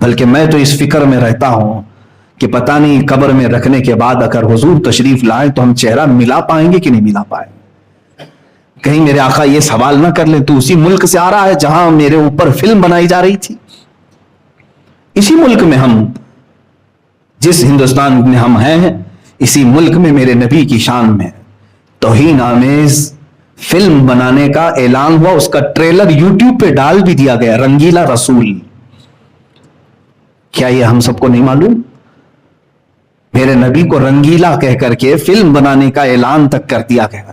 بلکہ میں تو اس فکر میں رہتا ہوں کہ پتہ نہیں قبر میں رکھنے کے بعد اگر حضور تشریف لائیں تو ہم چہرہ ملا پائیں گے کہ نہیں ملا پائیں گے. کہیں میرے آقا یہ سوال نہ کر لیں تو اسی ملک سے آ رہا ہے جہاں میرے اوپر فلم بنائی جا رہی تھی. اسی ملک میں ہم، جس ہندوستان میں ہم ہیں، اسی ملک میں میرے نبی کی شان میں توہین آمیز فلم بنانے کا اعلان ہوا. اس کا ٹریلر یوٹیوب پہ ڈال بھی دیا گیا، رنگیلا رسول. کیا یہ ہم سب کو نہیں معلوم؟ میرے نبی کو رنگیلا کہہ کر کے فلم بنانے کا اعلان تک کر دیا گیا.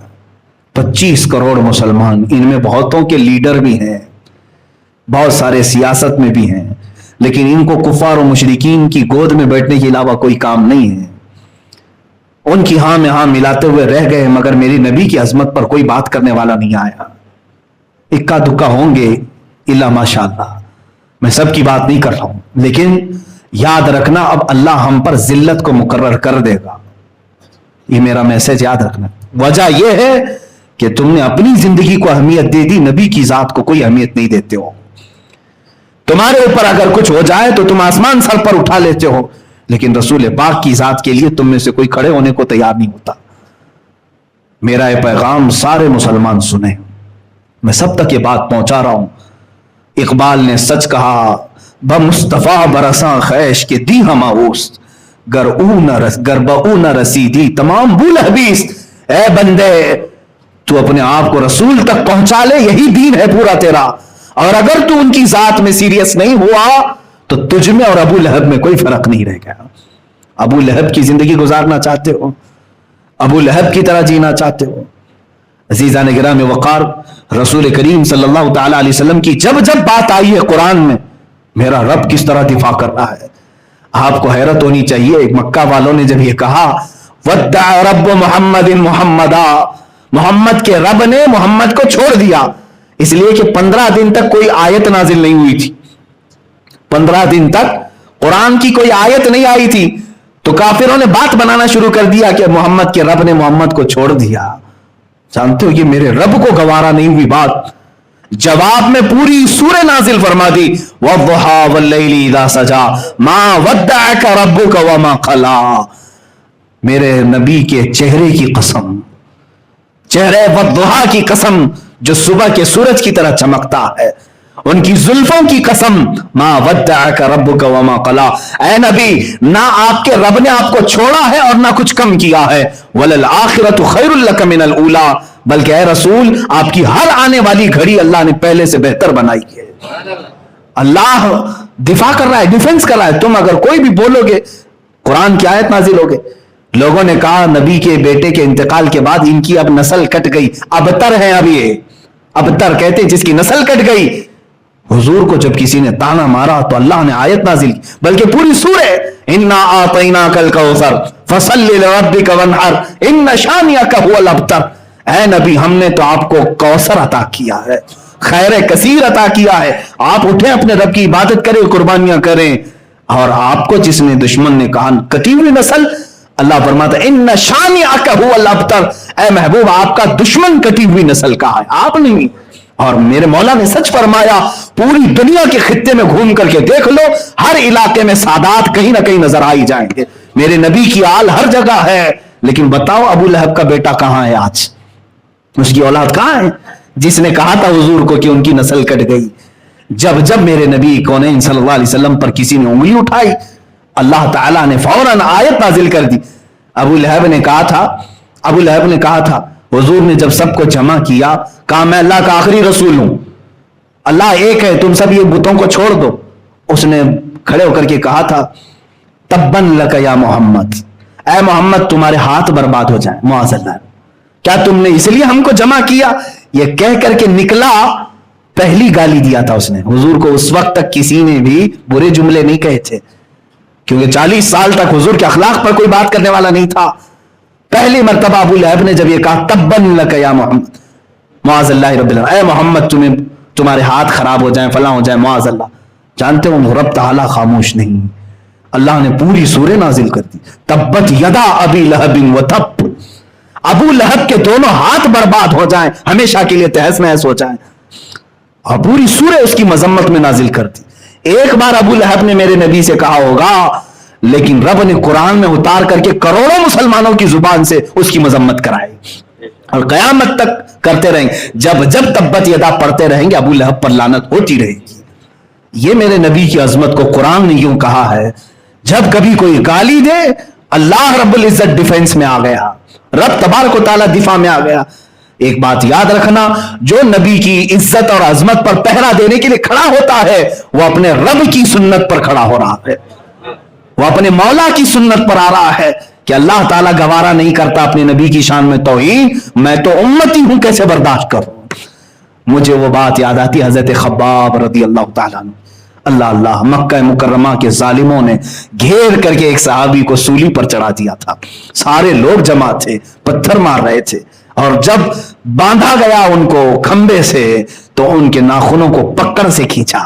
25 کروڑ مسلمان، ان میں بہتوں کے لیڈر بھی ہیں، بہت سارے سیاست میں بھی ہیں، لیکن ان کو کفار و مشرکین کی گود میں بیٹھنے کے علاوہ کوئی کام نہیں ہے. ان کی ہاں میں ہاں ملاتے ہوئے رہ گئے، مگر میری نبی کی عظمت پر کوئی بات کرنے والا نہیں آیا. اکا دکا ہوں گے الا ماشاء اللہ، میں سب کی بات نہیں کر رہا ہوں، لیکن یاد رکھنا اب اللہ ہم پر ذلت کو مقرر کر دے گا. یہ میرا میسج یاد رکھنا. وجہ یہ ہے کہ تم نے اپنی زندگی کو اہمیت دے دی، نبی کی ذات کو کوئی اہمیت نہیں دیتے ہو. تمہارے اوپر اگر کچھ ہو جائے تو تم آسمان سر پر اٹھا لیتے ہو، لیکن رسول پاک کی ذات کے لیے تم میں سے کوئی کھڑے ہونے کو تیار نہیں ہوتا. میرا یہ پیغام سارے مسلمان سنیں، میں سب تک یہ بات پہنچا رہا ہوں. اقبال نے سچ کہا، بمصطفیٰ برساں خیش کے دی ہم اوست، گر بہ نہ رسیدی تمام بول حبیس. اے بندے تو اپنے آپ کو رسول تک پہنچا لے، یہی دین ہے پورا تیرا. اور اگر تو ان کی ذات میں سیریس نہیں ہوا تو تجھ میں اور ابو لہب میں کوئی فرق نہیں رہ گیا. ابو لہب کی زندگی گزارنا چاہتے ہو؟ ابو لہب کی طرح جینا چاہتے ہو؟ عزیزان گرامی وقار، رسول کریم صلی اللہ تعالی علیہ وسلم کی جب جب بات آئی ہے قرآن میں، میرا رب کس طرح دفاع کر رہا ہے، آپ کو حیرت ہونی چاہیے. مکہ والوں نے جب یہ کہا ودع رب محمد محمدا، محمد کے رب نے محمد کو چھوڑ دیا، اس لیے کہ 15 دن تک کوئی آیت نازل نہیں ہوئی تھی. 15 دن تک قرآن کی کوئی آیت نہیں آئی تھی، تو کافروں نے بات بنانا شروع کر دیا کہ محمد کے رب نے محمد کو چھوڑ دیا. جانتے ہو یہ میرے رب کو گوارا نہیں ہوئی بات. جواب میں پوری سورہ نازل فرما دی، وَالضُّحَىٰ وَاللَّيْلِ إِذَا سَجَىٰ مَا وَدَّعَكَ رَبُّكَ وَمَا قَلَىٰ. میرے نبی کے چہرے کی قسم، چہرے وَالضُّحَىٰ کی قسم جو صبح کے سورج کی طرح چمکتا ہے، ان کی زلفوں کی قسم، ما ودعک ربک وما قلا. اے نبی، نہ آپ کے رب نے آپ کو چھوڑا ہے اور نہ کچھ کم کیا ہے. وللآخرۃ خیر لک من الاولی، بلکہ اے رسول آپ کی ہر آنے والی گھڑی اللہ نے پہلے سے بہتر بنائی ہے. اللہ دفاع کر رہا ہے، ڈیفنس کر رہا ہے. تم اگر کوئی بھی بولو گے قرآن کی آیت نازل ہوگے. لوگوں نے کہا نبی کے بیٹے کے انتقال کے بعد ان کی اب نسل کٹ گئی، ابتر ہے. اب یہ ابتر کہتے جس کی نسل کٹ گئی. حضور کو جب کسی نے تانا مارا تو اللہ نے آیت نازل کی، بلکہ پوری سورہ انا اعطیناک الکوثر فصل لربک وانحر ان شانئک هو الابتر. اے نبی، ہم نے تو آپ کو کوثر عطا کیا ہے، خیر کثیر عطا کیا ہے. آپ اٹھیں اپنے رب کی عبادت کریں، قربانیاں کریں. اور آپ کو جس نے دشمن نے کہا کٹی ہوئی نسل، اللہ فرماتا ہے ان شانئک هو الابتر. اے محبوب، آپ کا دشمن کٹی ہوئی نسل کا ہے، آپ نہیں. اور میرے مولا نے سچ فرمایا، پوری دنیا کے خطے میں گھوم کر کے دیکھ لو، ہر علاقے میں سادات کہیں نہ کہیں نظر آئی جائیں گے. میرے نبی کی آل ہر جگہ ہے. لیکن بتاؤ ابو لہب کا بیٹا کہاں ہے آج؟ اس کی اولاد کہاں ہے جس نے کہا تھا حضور کو کہ ان کی نسل کٹ گئی؟ جب جب میرے نبی کونین صلی اللہ علیہ وسلم پر کسی نے انگلی اٹھائی، اللہ تعالیٰ نے فوراً آیت نازل کر دی. ابو لہب نے کہا تھا حضور نے جب سب کو جمع کیا، کہا میں اللہ کا آخری رسول ہوں، اللہ ایک ہے، تم سب یہ بتوں کو چھوڑ دو. اس نے کھڑے ہو کر کے کہا تھا تبن لک یا محمد، اے محمد تمہارے ہاتھ برباد ہو جائیں، معاذ اللہ، کیا تم نے اس لیے ہم کو جمع کیا؟ یہ کہہ کر کے نکلا، پہلی گالی دیا تھا اس نے. حضور کو اس وقت تک کسی نے بھی برے جملے نہیں کہے تھے، کیونکہ 40 سال تک حضور کے اخلاق پر کوئی بات کرنے والا نہیں تھا. پہلی مرتبہ ابو لہب نے جب یہ کہا تبن لک یا محمد، معاذ اللہ رب العالمین، اے محمد تمہارے ہاتھ خراب ہو جائیں، فلاں ہو جائیں، معاذ اللہ. جانتے ہو رب تعالیٰ خاموش نہیں، اللہ نے پوری سورہ نازل کر دی. تبت یدا ابی لہب وتب، ابو لہب کے دونوں ہاتھ برباد ہو جائیں، ہمیشہ کے لیے تہس نہس ہو جائیں. اور پوری سورہ اس کی مذمت میں نازل کر دی. ایک بار ابو لہب نے میرے نبی سے کہا ہوگا، لیکن رب نے قرآن میں اتار کر کے کروڑوں مسلمانوں کی زبان سے اس کی مذمت کرائی اور قیامت تک کرتے رہیں گے. جب جب تبت یدا پڑھتے رہیں گے ابو لہب پر لعنت ہوتی رہے گی. یہ میرے نبی کی عظمت کو قرآن نے یوں کہا ہے. جب کبھی کوئی گالی دے اللہ رب العزت ڈیفنس میں آ گیا، رب تبارک و تعالیٰ دفاع میں آ گیا. ایک بات یاد رکھنا، جو نبی کی عزت اور عظمت پر پہرا دینے کے لیے کھڑا ہوتا ہے وہ اپنے رب کی سنت پر کھڑا ہو رہا ہے، وہ اپنے مولا کی سنت پر آ رہا ہے کہ اللہ تعالیٰ گوارا نہیں کرتا اپنے نبی کی شان میں توہین. میں تو امتی ہوں، کیسے برداشت کروں. مجھے وہ بات یاد آتی حضرت خباب رضی اللہ تعالیٰ عنہ. اللہ اللہ، مکہ مکرمہ کے ظالموں نے گھیر کر کے ایک صحابی کو سولی پر چڑھا دیا تھا. سارے لوگ جمع تھے، پتھر مار رہے تھے، اور جب باندھا گیا ان کو کھمبے سے تو ان کے ناخنوں کو پکڑ سے کھینچا،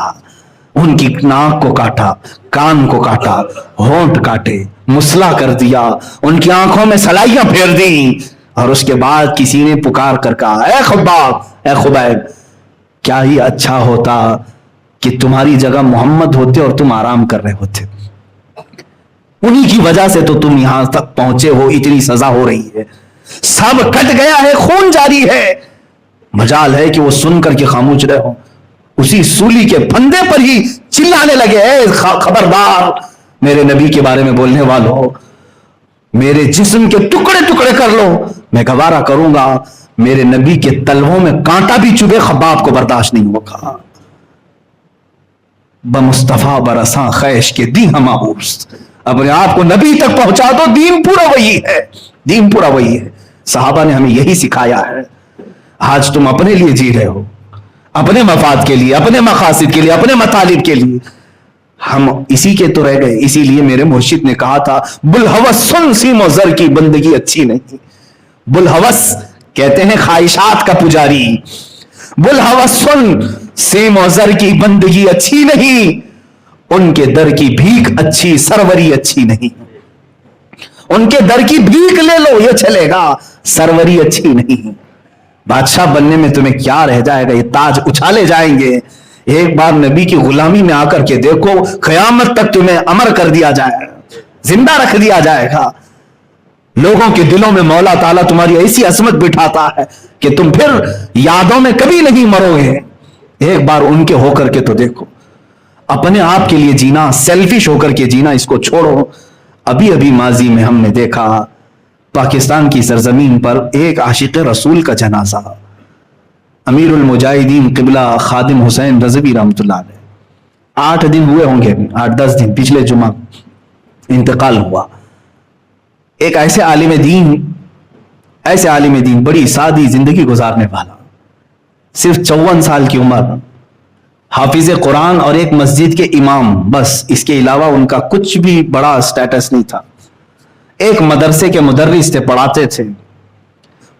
ان کی ناک کو کاٹا، کان کو کاٹا، ہونٹ کاٹے، مسلا کر دیا، ان کی آنکھوں میں سلائیاں پھیر دی. اور اس کے بعد کسی نے پکار کر کہا، اے خباب، اے خبیب، کیا ہی اچھا ہوتا کہ تمہاری جگہ محمد ہوتے اور تم آرام کر رہے ہوتے. انہی کی وجہ سے تو تم یہاں تک پہنچے ہو، اتنی سزا ہو رہی ہے، سب کٹ گیا ہے، خون جاری ہے. مجال ہے کہ وہ سن کر کے خاموش رہے ہو. اسی سولی کے پھندے پر ہی چلانے لگے، اے خبردار میرے نبی کے بارے میں بولنے والوں، میرے جسم کے ٹکڑے ٹکڑے کر لو، میں گوارا کروں گا. میرے نبی کے تلووں میں کانٹا بھی چبھے، خباب کو برداشت نہیں ہوگا. بمصطفیٰ برساں خیش کے دی ہم آہوس، اپنے آپ کو نبی تک پہنچا دو. دین پورا وہی ہے، دین پورا وہی ہے. صحابہ نے ہمیں یہی سکھایا ہے. آج تم اپنے لیے جی رہے ہو، اپنے مفاد کے لیے، اپنے مقاصد کے لیے، اپنے مطالب کے لیے. ہم اسی کے تو رہ گئے. اسی لیے میرے مرشد نے کہا تھا، بلحوث سن سیم و زر کی بندگی اچھی نہیں. بلحوث کہتے ہیں خواہشات کا پجاری. بلحوث سن سیم و زر کی بندگی اچھی نہیں، ان کے در کی بھیک اچھی، سروری اچھی نہیں. ان کے در کی بھیک لے لو، یہ چلے گا، سروری اچھی نہیں. بادشاہ بننے میں تمہیں کیا رہ جائے گا، یہ تاج اچھالے جائیں گے. ایک بار نبی کی غلامی میں آ کر کے دیکھو، قیامت تک تمہیں امر کر دیا جائے گا، زندہ رکھ دیا جائے گا. لوگوں کے دلوں میں مولا تعالیٰ تمہاری ایسی عظمت بٹھاتا ہے کہ تم پھر یادوں میں کبھی نہیں مرو گے. ایک بار ان کے ہو کر کے تو دیکھو. اپنے آپ کے لیے جینا، سیلفش ہو کر کے جینا، اس کو چھوڑو. ابھی ابھی ماضی میں ہم نے دیکھا پاکستان کی سرزمین پر ایک عاشق رسول کا جنازہ، امیر المجاہدین قبلہ خادم حسین رضوی رحمۃ اللہ علیہ. 8 دن ہوئے ہوں گے، 8-10 دن، پچھلے جمعہ انتقال ہوا. ایک ایسے عالم دین، بڑی سادی زندگی گزارنے والا، صرف 54 سال کی عمر، حافظ قرآن اور ایک مسجد کے امام، بس اس کے علاوہ ان کا کچھ بھی بڑا سٹیٹس نہیں تھا. ایک مدرسے کے مدرس تھے، پڑھاتے تھے.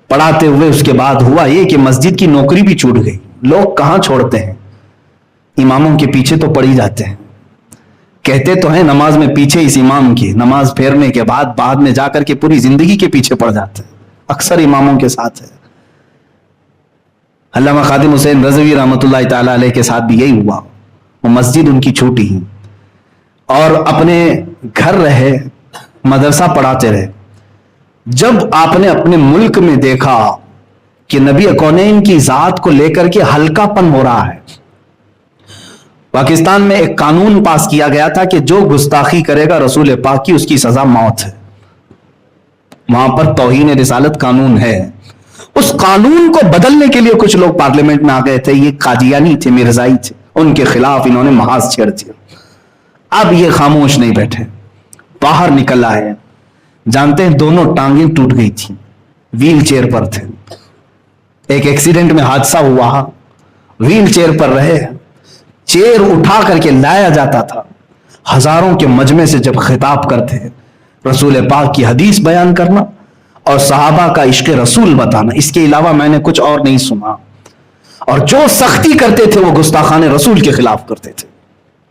پڑھاتے ہوئے اس کے بعد ہوا یہ کہ مسجد کی نوکری بھی چھوٹ گئی. لوگ کہاں چھوڑتے ہیں، اماموں کے پیچھے تو پڑ ہی جاتے ہیں. کہتے تو ہیں نماز میں پیچھے اس امام کی، نماز پھیرنے کے بعد میں جا کر کے پوری زندگی کے پیچھے پڑ جاتے ہیں. اکثر اماموں کے ساتھ ہے. علامہ خادم حسین رضوی رحمۃ اللہ تعالی علیہ کے ساتھ بھی یہی ہوا. وہ مسجد ان کی چھوٹی ہی اور اپنے گھر رہے، مدرسہ پڑھاتے رہے. جب آپ نے اپنے ملک میں دیکھا کہ نبی کونین کی ذات کو لے کر کے ہلکا پن ہو رہا ہے، پاکستان میں ایک قانون پاس کیا گیا تھا کہ جو گستاخی کرے گا رسول پاک کی، اس کی سزا موت ہے. وہاں پر توہین رسالت قانون ہے. اس قانون کو بدلنے کے لیے کچھ لوگ پارلیمنٹ میں آ گئے تھے. یہ قادیانی تھے، مرزائی تھے، ان کے خلاف انہوں نے محاذ چھیڑ دیا. اب یہ خاموش نہیں بیٹھے، باہر نکل آئے. جانتے ہیں دونوں ٹانگیں ٹوٹ گئی تھی، ویل چیئر پر تھے. ایک ایکسیڈنٹ میں حادثہ ہوا، ویل چیئر پر رہے. چیئر اٹھا کر کے لایا جاتا تھا. ہزاروں کے مجمع سے جب خطاب کرتے ہیں، رسول پاک کی حدیث بیان کرنا اور صحابہ کا عشق رسول بتانا، اس کے علاوہ میں نے کچھ اور نہیں سنا. اور جو سختی کرتے تھے وہ گستاخان رسول کے خلاف کرتے تھے.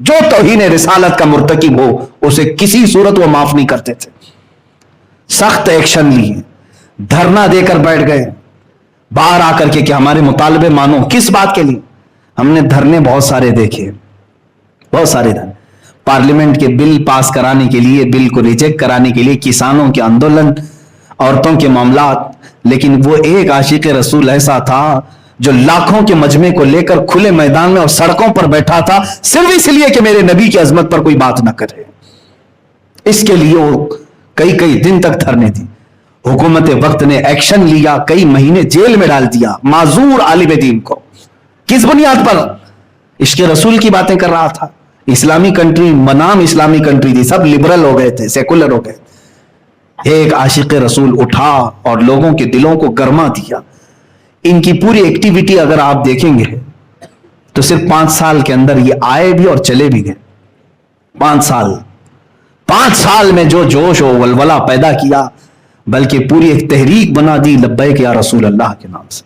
جو توہین رسالت کا مرتکب ہو اسے کسی صورت وہ معاف نہیں کرتے تھے. سخت ایکشن لیے، دھرنا دے کر بیٹھ گئے باہر آ کر کے کہ ہمارے مطالبے مانو. کس بات کے لیے؟ ہم نے دھرنے بہت سارے دیکھے، بہت سارے ادارے, پارلیمنٹ کے بل پاس کرانے کے لیے, بل کو ریجیکٹ کرانے کے لیے, کسانوں کے آندولن, عورتوں کے معاملات. لیکن وہ ایک عاشق رسول ایسا تھا جو لاکھوں کے مجمع کو لے کر کھلے میدان میں اور سڑکوں پر بیٹھا تھا, صرف اس لیے کہ میرے نبی کی عظمت پر کوئی بات نہ کرے. اس کے لیے وہ کئی دن تک دھرنے دی. حکومت وقت نے ایکشن لیا, کئی مہینے جیل میں ڈال دیا معذور عالم دین کو. کس بنیاد پر؟ عشق رسول کی باتیں کر رہا تھا. اسلامی کنٹری بنام اسلامی کنٹری تھی, سب لبرل ہو گئے تھے, سیکولر ہو گئے. ایک عاشق رسول اٹھا اور لوگوں کے دلوں کو گرما دیا. ان کی پوری ایکٹیویٹی اگر آپ دیکھیں گے تو صرف 5 سال کے اندر یہ آئے بھی اور چلے بھی گئے. 5 سال میں جو جوش و ولولہ پیدا کیا, بلکہ پوری ایک تحریک بنا دی لبیک یا رسول اللہ کے نام سے.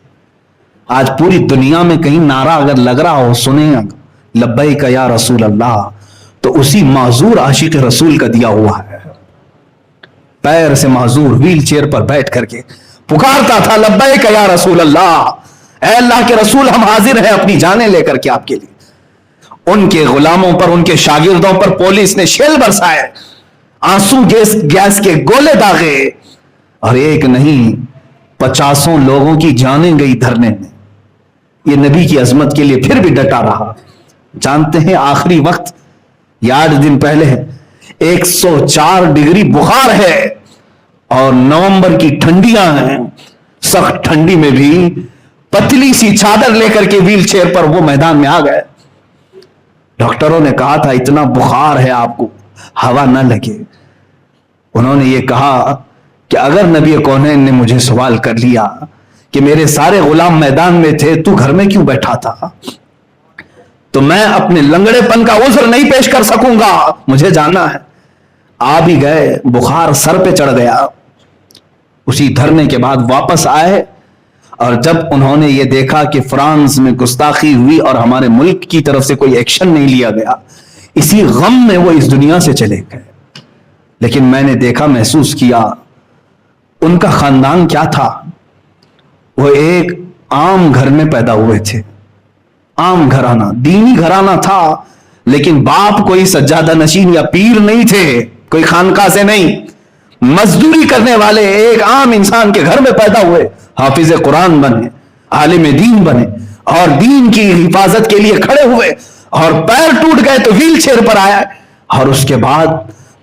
آج پوری دنیا میں کہیں نعرہ اگر لگ رہا ہو, سنیں لبیک یا رسول اللہ, تو اسی معذور عاشق رسول کا دیا ہوا ہے. پیر سے معذور ویل چیئر پر بیٹھ کر کے پکارتا تھا لبیک یا رسول اللہ, اے اللہ کے رسول ہم حاضر ہیں اپنی جانیں لے کر کے آپ کے لیے. ان کے غلاموں پر, ان کے شاگردوں پر پولیس نے شیل برسائے, آنسو گیس کے گولے داغے, اور ایک نہیں 50 لوگوں کی جانیں گئی دھرنے میں. یہ نبی کی عظمت کے لیے پھر بھی ڈٹا رہا. جانتے ہیں آخری وقت, 8 دن پہلے 104 ڈگری بخار ہے اور نومبر کی ٹھنڈیاں ہیں. سخت ٹھنڈی میں بھی پتلی سی چادر لے کر کے ویل چیئر پر وہ میدان میں آ گئے. ڈاکٹروں نے کہا تھا اتنا بخار ہے آپ کو ہوا نہ لگے. انہوں نے یہ کہا کہ اگر نبی کونین نے مجھے سوال کر لیا کہ میرے سارے غلام میدان میں تھے, تو گھر میں کیوں بیٹھا تھا, تو میں اپنے لنگڑے پن کا عذر نہیں پیش کر سکوں گا, مجھے جانا ہے. آ بھی گئے, بخار سر پہ چڑھ گیا. اسی دھرنے کے بعد واپس آئے, اور جب انہوں نے یہ دیکھا کہ فرانس میں گستاخی ہوئی اور ہمارے ملک کی طرف سے کوئی ایکشن نہیں لیا گیا, اسی غم میں وہ اس دنیا سے چلے گئے. لیکن میں نے دیکھا, محسوس کیا, ان کا خاندان کیا تھا. وہ ایک عام گھر میں پیدا ہوئے تھے, عام گھرانہ, دینی گھرانہ تھا, لیکن باپ کوئی سجادہ نشین یا پیر نہیں تھے, کوئی خانقاہ سے نہیں, مزدوری کرنے والے ایک عام انسان کے گھر میں پیدا ہوئے, حافظ قرآن بنے, عالم دین بنے, اور دین کی حفاظت کے لیے کھڑے ہوئے, اور پیر ٹوٹ گئے تو ویل چیئر پر آیا. اور اس کے بعد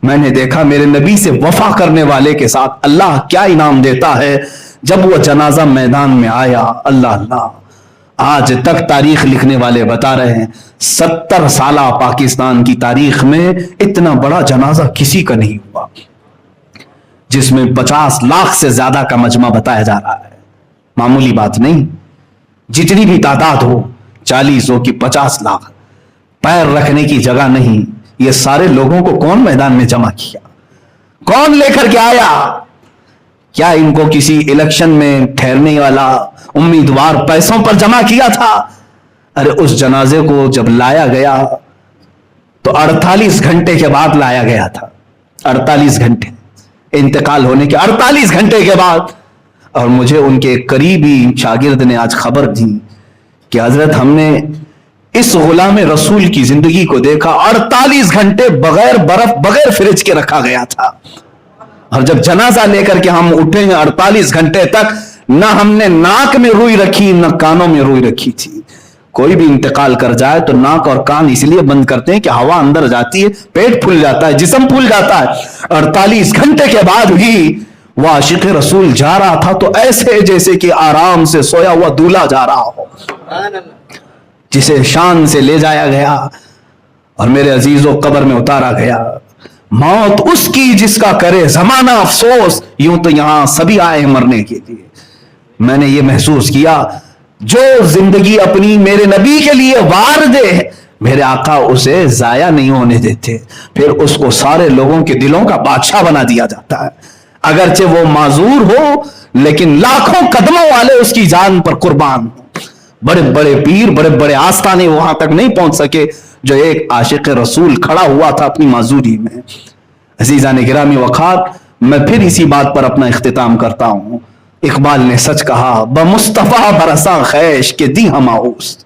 میں نے دیکھا میرے نبی سے وفا کرنے والے کے ساتھ اللہ کیا انعام دیتا ہے. جب وہ جنازہ میدان میں آیا, اللہ اللہ, آج تک تاریخ لکھنے والے بتا رہے ہیں 70 سالہ پاکستان کی تاریخ میں اتنا بڑا جنازہ کسی کا نہیں ہوا, جس میں 50 لاکھ سے زیادہ کا مجمع بتایا جا رہا ہے. معمولی بات نہیں, جتنی بھی تعداد ہو, 40 ہو کہ 50 لاکھ, پیر رکھنے کی جگہ نہیں. یہ سارے لوگوں کو کون میدان میں جمع کیا, کون لے کر کے آیا؟ کیا ان کو کسی الیکشن میں ٹھہرنے والا امیدوار پیسوں پر جمع کیا تھا؟ ارے اس جنازے کو جب لایا گیا تو 48 گھنٹے کے بعد لایا گیا تھا. 48 گھنٹے انتقال ہونے کے 48 گھنٹے کے بعد. اور مجھے ان کے قریبی شاگرد نے آج خبر دی کہ حضرت ہم نے اس غلام رسول کی زندگی کو دیکھا, 48 گھنٹے بغیر برف, بغیر فریج کے رکھا گیا تھا. اور جب جنازہ لے کر کے ہم اٹھے ہیں 48 گھنٹے تک نہ ہم نے ناک میں روئی رکھی, نہ کانوں میں روئی رکھی تھی. کوئی بھی انتقال کر جائے تو ناک اور کان اس لیے بند کرتے ہیں کہ ہوا اندر جاتی ہے, پیٹ پھول جاتا ہے, جسم پھول جاتا ہے. 48 گھنٹے کے بعد بھی وہ عاشق رسول جا رہا تھا تو ایسے جیسے کہ آرام سے سویا ہوا دولہا جا رہا ہو, جسے شان سے لے جایا گیا اور میرے عزیزوں قبر میں اتارا گیا. موت اس کی جس کا کرے زمانہ افسوس, یوں تو یہاں سبھی آئے مرنے کے لیے. میں نے یہ محسوس کیا, جو زندگی اپنی میرے نبی کے لیے وار دے, میرے آقا اسے ضائع نہیں ہونے دیتے, پھر اس کو سارے لوگوں کے دلوں کا بادشاہ بنا دیا جاتا ہے. اگرچہ وہ معذور ہو لیکن لاکھوں قدموں والے اس کی جان پر قربان ہو. بڑے بڑے پیر, بڑے بڑے آستانے وہاں تک نہیں پہنچ سکے جو ایک عاشق رسول کھڑا ہوا تھا اپنی معذوری میں. عزیزان گرامی وقار, میں پھر اسی بات پر اپنا اختتام کرتا ہوں. اقبال نے سچ کہا, بمصطفیٰ برساں خیش کے دی ہم آؤست,